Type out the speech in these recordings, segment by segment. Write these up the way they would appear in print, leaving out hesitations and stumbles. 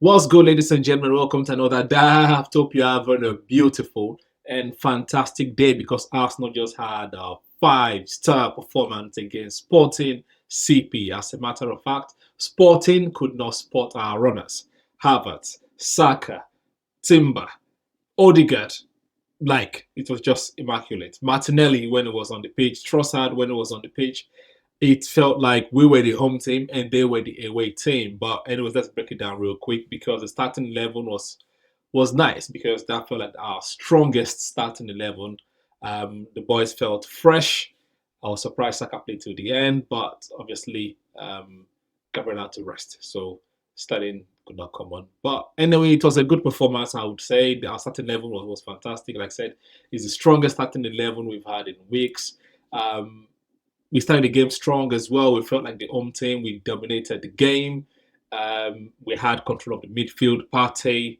What's good, ladies and gentlemen? Welcome to another Daaaft. Hope you're having a beautiful and fantastic day because Arsenal just had a five-star performance against Sporting CP. As a matter of fact, Sporting could not spot our runners. Havertz, Saka, Timber, Odegaard, like it was just immaculate. Martinelli when it was on the pitch, Trossard when it was on the pitch, it felt like we were the home team and they were the away team. But anyways, let's break it down real quick because the starting 11 was nice because that felt like our strongest starting 11. The boys felt fresh. I was surprised Saka played to the end, but obviously Gabriel had to rest, so starting could not come on. But anyway, it was a good performance. I would say our starting 11 was fantastic. Like I said, it's the strongest starting 11 we've had in weeks. We started the game strong as well. We felt like the home team. We dominated the game. We had control of the midfield. Partey,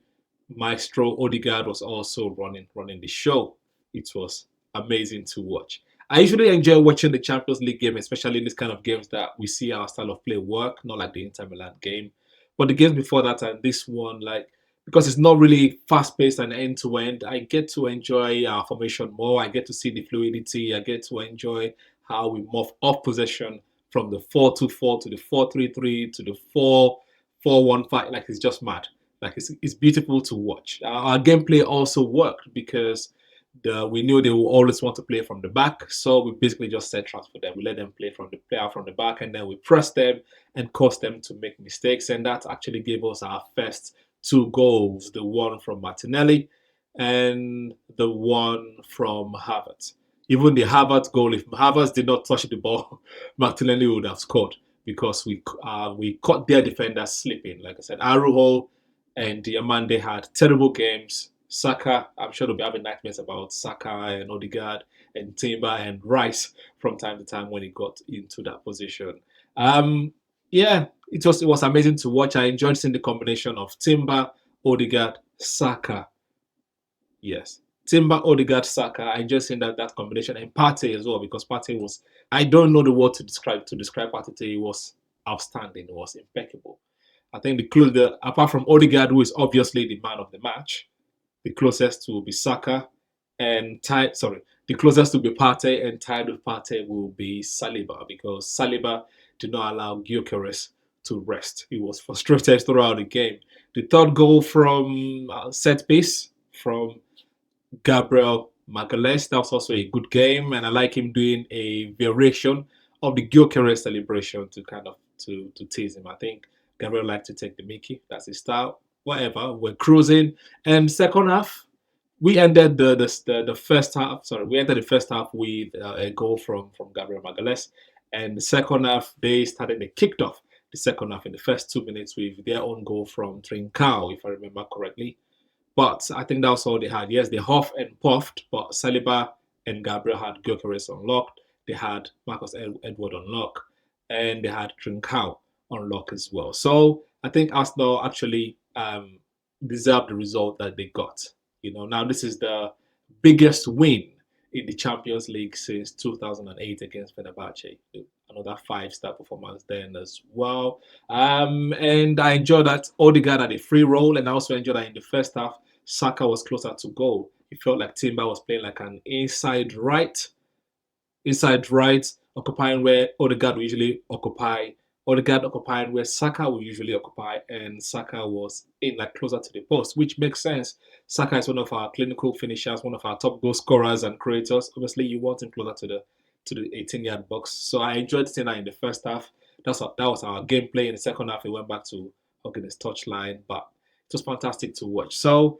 Maestro, Odegaard was also running the show. It was amazing to watch. I usually enjoy watching the Champions League game, especially in this kind of games that we see our style of play work, not like the Inter Milan game. But the games before that and this one, like because it's not really fast paced and end to end, I get to enjoy our formation more. I get to see the fluidity. I get to enjoy how we move off possession from the 4-2-4 to the 4-3-3 to the 4-4-1-5. Like it's just mad. Like it's beautiful to watch. Our gameplay also worked because we knew they would always want to play from the back, so we basically just set traps for them. We let them play out from the back, and then we press them and cause them to make mistakes. And that actually gave us our first two goals: the one from Martinelli and the one from Havertz. Even the Havertz goal, if Havertz did not touch the ball, Martinelli would have scored because we caught their defenders sleeping. Like I said, Arujo and Diamande had terrible games. Saka, I'm sure they'll be having nightmares about Saka and Odegaard and Timber and Rice from time to time when he got into that position. Yeah, it was amazing to watch. I enjoyed seeing the combination of Timber, Odegaard, Saka. Yes, Timber, Odegaard, Saka. I enjoyed seeing that combination and Partey as well because Partey was. I don't know the word to describe Partey. He was outstanding. It was impeccable. I think apart from Odegaard, who is obviously the man of the match, the closest to be Saka and tied. Sorry, the closest to be Partey and tied with Partey will be Saliba because Saliba did not allow Gyökeres to rest. He was frustrated throughout the game. The third goal from set piece from Gabriel Magalhaes. That was also a good game, and I like him doing a variation of the Gyökeres celebration to kind of to tease him. I think Gabriel liked to take the Mickey. That's his style. Whatever, we're cruising. And second half, we ended the first half. Sorry, we entered the first half with a goal from Gabriel Magalhaes, and the second half they kicked off the second half in the first 2 minutes with their own goal from Trincao, if I remember correctly. But I think that was all they had. Yes, they huffed and puffed, but Saliba and Gabriel had Gyökeres unlocked. They had Marcus Edward unlocked, and they had Trincao unlocked as well. So I think Arsenal actually deserved the result that they got. Now this is the biggest win in the Champions League since 2008 against Fenerbahce. Another five-star performance then as well. And I enjoyed that Odegaard had a free role, and I also enjoyed that in the first half, Saka was closer to goal. It felt like Timber was playing like an inside right, occupying where Odegaard would usually occupy. Odegaard occupying where Saka would usually occupy, and Saka was in like closer to the post, which makes sense. Saka is one of our clinical finishers, one of our top goal scorers and creators. Obviously, you want him closer to the 18-yard box. So I enjoyed seeing that in the first half. That was our gameplay. In the second half, we went back to hugging his touchline, but it was fantastic to watch. So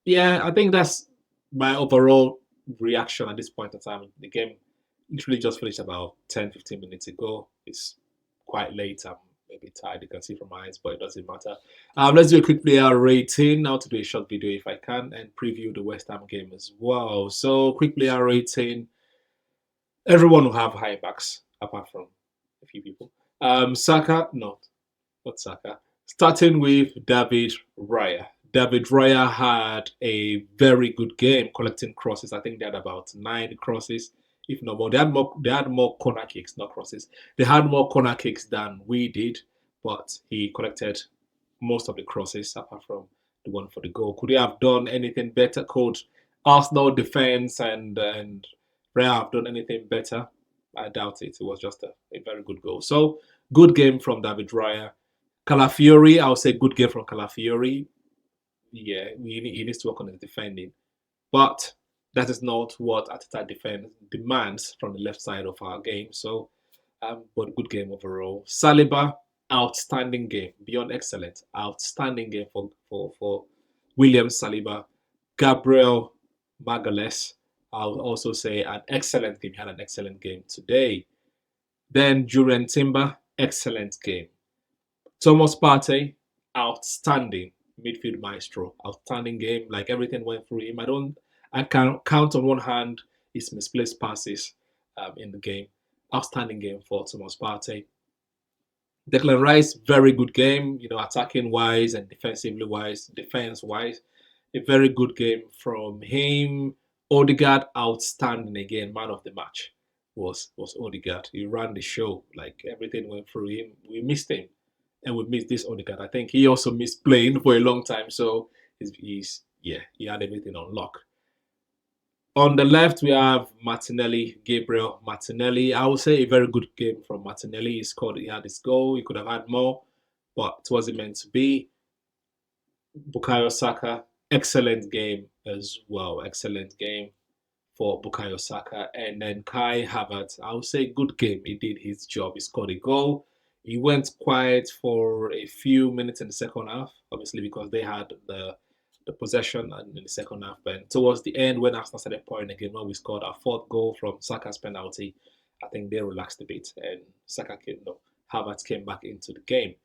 yeah, I think that's my overall reaction at this point in time. The game literally just finished about 10-15 minutes ago. It's quite late. I'm a bit tired. You can see from my eyes, but it doesn't matter. Let's do a quick player rating. Now to do a short video if I can and preview the West Ham game as well. So quick player rating. Everyone will have high backs apart from a few people. Saka, not Saka. Starting with David Raya. David Raya had a very good game collecting crosses. I think they had about 9 crosses, if not more. They had more corner kicks, not crosses. They had more corner kicks than we did, but he collected most of the crosses apart from the one for the goal. Could he have done anything better? Could Arsenal defense and Real have done anything better? I doubt it. It was just a very good goal. So good game from David Raya. Calafiori, I would say good game from Calafiori. Yeah, he needs to work on his defending. But that is not what Ateta defense demands from the left side of our game. So, but good game overall. Saliba, outstanding game, beyond excellent. Outstanding game for William Saliba. Gabriel Magalhaes, I'll also say an excellent game. He had an excellent game today. Then Julian Timber, excellent game. Thomas Partey, outstanding midfield maestro, outstanding game. Like everything went through him. I can count on one hand his misplaced passes in the game. Outstanding game for Thomas Partey. Declan Rice, very good game. Attacking wise and defensively wise, defense wise, a very good game from him. Odegaard, outstanding again. Man of the match was Odegaard. He ran the show. Like everything went through him. We missed him and we missed this Odegaard. I think he also missed playing for a long time, so he had everything on lock. On the left, we have Martinelli, Gabriel Martinelli. I would say a very good game from Martinelli. He had his goal. He could have had more, but it wasn't meant to be. Bukayo Saka, excellent game as well. Excellent game for Bukayo Saka. And then Kai Havertz, I would say good game. He did his job. He scored a goal. He went quiet for a few minutes in the second half, obviously because they had the possession in the second half. But towards the end, when Arsenal started pouring again, when we scored our fourth goal from Saka's penalty, I think they relaxed a bit and Havertz came back into the game.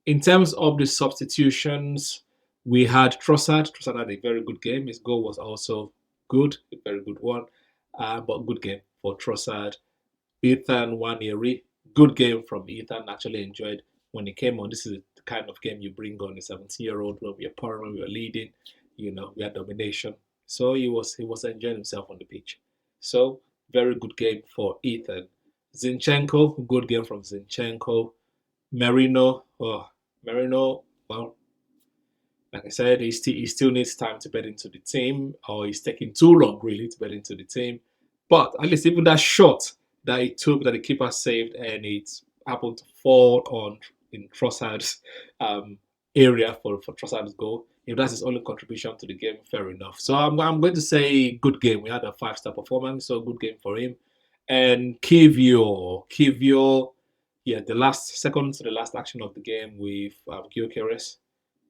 In terms of the substitutions, we had Trossard. Trossard had a very good game. His goal was also good, a very good one, but good game for Trossard. Ethan Nwaneri, good game from Ethan. Actually enjoyed when he came on. This is the kind of game you bring on a 17-year-old when we are pouring, when we are leading. We had domination. So he was enjoying himself on the pitch. So very good game for Ethan. Zinchenko, good game from Zinchenko. Merino, well, like I said, he still needs time to get into the team, or he's taking too long really to get into the team. But at least even that shot that he took, that the keeper saved, and it happened to fall on in Trossard's area for Trossard's goal. If that's his only contribution to the game, fair enough. So I'm going to say good game. We had a 5-star performance, so good game for him. And Kiwior, yeah, the second to the last action of the game with Gyökeres,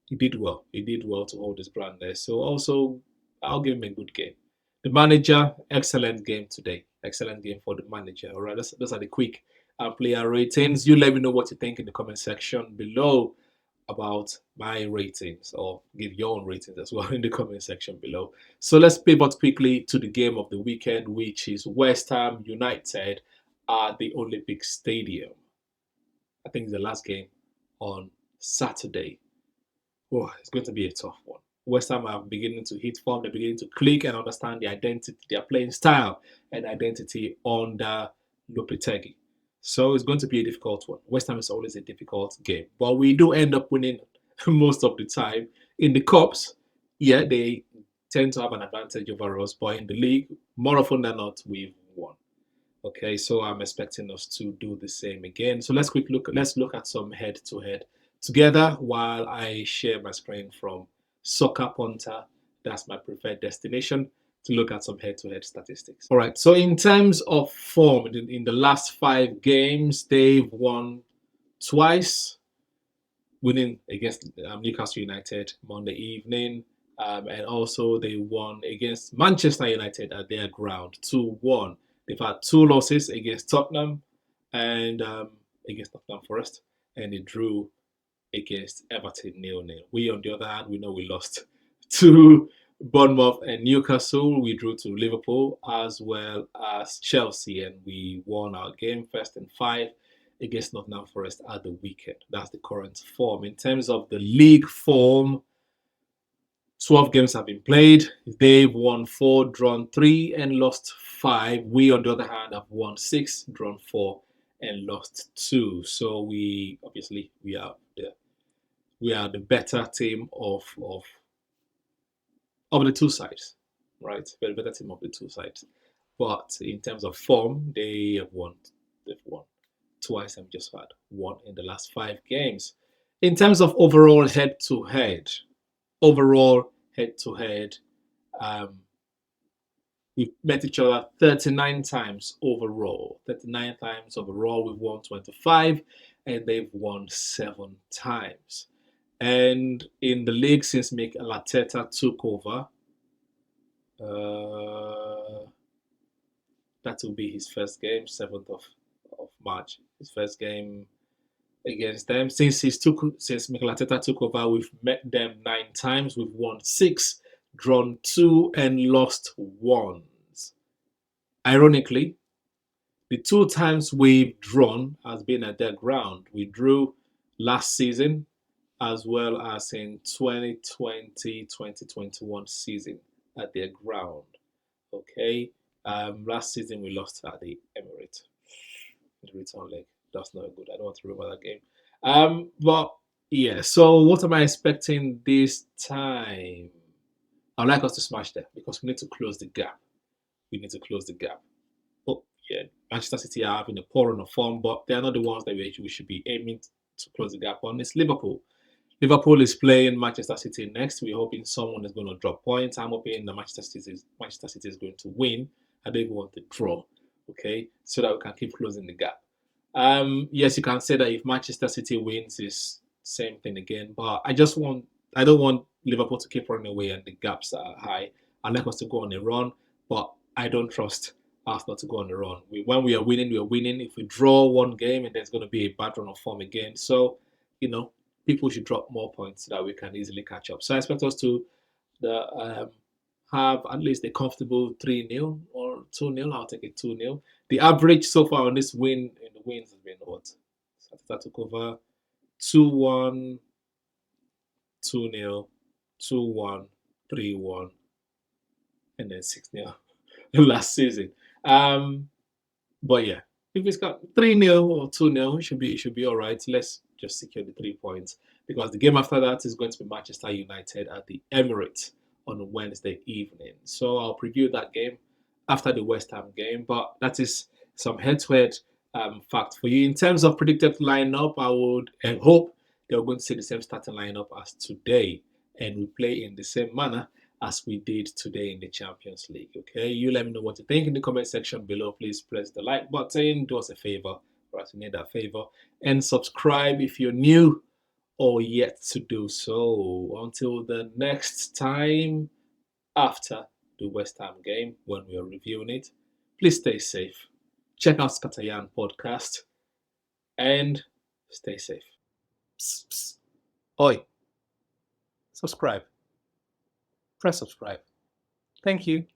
he did well. He did well to hold his ground there. So also, I'll give him a good game. The manager, excellent game today. Excellent game for the manager. All right, those are the quick player ratings. You let me know what you think in the comment section below about my ratings, or give your own ratings as well in the comment section below. So let's pivot quickly to the game of the weekend, which is West Ham United at the Olympic Stadium. I think it's the last game on Saturday. Oh, it's going to be a tough one. West Ham are beginning to hit form. They're beginning to click and understand the identity, their playing style and identity under Lopetegui. So it's going to be a difficult one. West Ham is always a difficult game, but we do end up winning most of the time. In the cups, yeah, they tend to have an advantage over us, but in the league, more often than not, we've won. Okay, so I'm expecting us to do the same again. So let's look at some head-to-head together while I share my screen from Soccer Punter. That's my preferred destination to look at some head-to-head statistics. All right, so in terms of form, in the last 5 games, they've won twice, winning against Newcastle United Monday evening, and also they won against Manchester United at their ground, 2-1. They've had 2 losses against Tottenham and against Nottingham Forest, and they drew against Everton 0-0. We, on the other hand, we know we lost to Bournemouth and Newcastle. We drew to Liverpool as well as Chelsea, and we won our game first and 5 against Nottingham Forest at the weekend. That's the current form. In terms of the league form, 12 games have been played. They've won 4, drawn 3, and lost 5. We, on the other hand, have won 6, drawn 4, and lost 2. So we are we are the better team of the two sides, right? We're the better team of the two sides. But in terms of form, they have won. They've won twice and just had one in the last 5 games. In terms of overall head to head, um, we've met each other 39 times overall. 39 times overall. We've won 25, and they've won 7 times. And in the league, since Mikel Arteta took over, that will be his first game, 7th of March. His first game against them. Since Mikel Arteta took over, we've met them 9 times. We've won 6, drawn 2, and lost 1. Ironically, the 2 times we've drawn has been at their ground. We drew last season as well as in 2020-2021 season at their ground. Okay. Last season we lost at the Emirates. The return leg. That's not good. I don't want to remember that game. But yeah, so what am I expecting this time? I'd like us to smash that because we need to close the gap. We need to close the gap. But yeah, Manchester City are having a poor run of form, but they're not the ones that we should be aiming to close the gap on. It's Liverpool. Liverpool is playing Manchester City next. We're hoping someone is going to drop points. I'm hoping that Manchester City is going to win. I don't even want to draw, okay, so that we can keep closing the gap. Yes, you can say that if Manchester City wins, it's same thing again. But I don't want Liverpool to keep running away and the gaps are high. I'd like us to go on a run, but I don't trust Arsenal to go on the run. When we are winning, we are winning. If we draw one game, and there's going to be a bad run of form again. So, people should drop more points so that we can easily catch up. So I expect us to have at least a comfortable 3-0 or 2-0. I'll take it 2-0. The average so far on this win in the wins has been what? That took over 2-1, 2-0, 2-1, 3-1, and then 6-0 last season. But yeah, if it's got 3-0 or 2-0, it should be all right. Let's just secure the 3 points because the game after that is going to be Manchester United at the Emirates on Wednesday evening. So I'll preview that game after the West Ham game. But that is some head-to-head fact for you. In terms of predicted lineup, I would hope they're going to see the same starting lineup as today, and we play in the same manner as we did today in the Champions League. Okay, you let me know what you think in the comment section below. Please press the like button, do us a favor, or as you need that favor, and subscribe if you're new or yet to do so. Until the next time after the West Ham game when we are reviewing it, please stay safe. Check out Scatayan podcast and stay safe. Psst, psst. Oi, subscribe. Press subscribe. Thank you.